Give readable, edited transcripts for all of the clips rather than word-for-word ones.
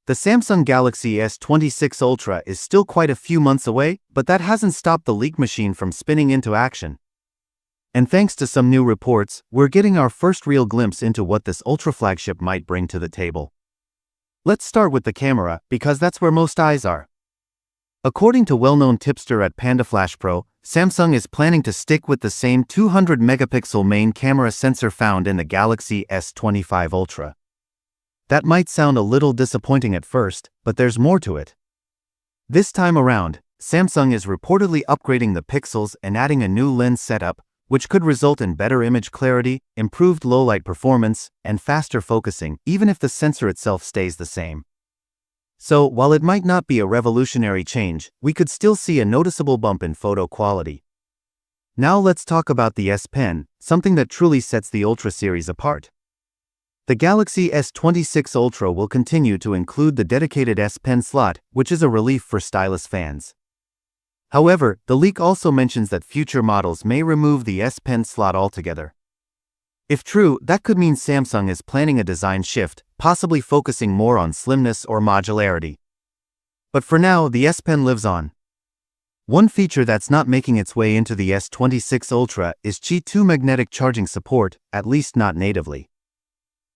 The Samsung Galaxy S26 Ultra is still quite a few months away, but that hasn't stopped the leak machine from spinning into action. And thanks to some new reports, we're getting our first real glimpse into what this Ultra flagship might bring to the table. Let's start with the camera, because that's where most eyes are. According to well-known tipster at PandaFlash Pro, Samsung is planning to stick with the same 200-megapixel main camera sensor found in the Galaxy S25 Ultra. That might sound a little disappointing at first, but there's more to it. This time around, Samsung is reportedly upgrading the pixels and adding a new lens setup, which could result in better image clarity, improved low-light performance, and faster focusing, even if the sensor itself stays the same. So, while it might not be a revolutionary change, we could still see a noticeable bump in photo quality. Now let's talk about the S Pen, something that truly sets the Ultra series apart. The Galaxy S26 Ultra will continue to include the dedicated S Pen slot, which is a relief for stylus fans. However, the leak also mentions that future models may remove the S Pen slot altogether. If true, that could mean Samsung is planning a design shift, possibly focusing more on slimness or modularity. But for now, the S Pen lives on. One feature that's not making its way into the S26 Ultra is 𝕃𝔼𝔸𝕂 magnetic charging support, at least not natively.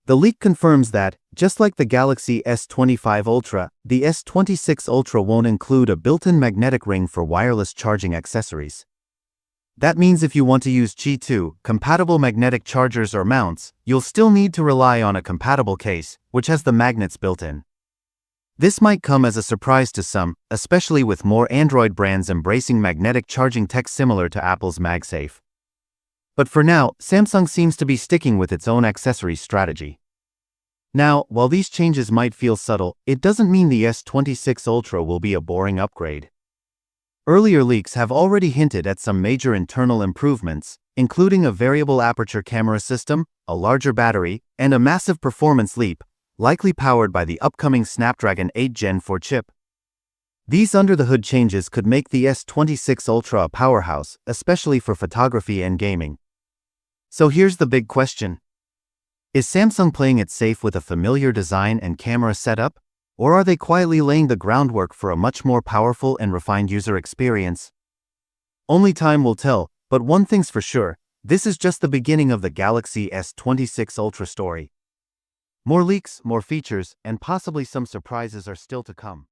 The leak confirms that, just like the Galaxy S25 Ultra, the S26 Ultra won't include a built-in magnetic ring for wireless charging accessories. That means if you want to use 𝕃𝔼𝔸𝕂 compatible magnetic chargers or mounts, you'll still need to rely on a compatible case, which has the magnets built in. This might come as a surprise to some, especially with more Android brands embracing magnetic charging tech similar to Apple's MagSafe. But for now, Samsung seems to be sticking with its own accessories strategy. Now, while these changes might feel subtle, it doesn't mean the S26 Ultra will be a boring upgrade. Earlier leaks have already hinted at some major internal improvements, including a variable aperture camera system, a larger battery, and a massive performance leap, likely powered by the upcoming Snapdragon 8 Gen 4 chip. These under-the-hood changes could make the S26 Ultra a powerhouse, especially for photography and gaming. So here's the big question. Is Samsung playing it safe with a familiar design and camera setup, or are they quietly laying the groundwork for a much more powerful and refined user experience? Only time will tell, but one thing's for sure, this is just the beginning of the Galaxy S26 Ultra story. More leaks, more features, and possibly some surprises are still to come.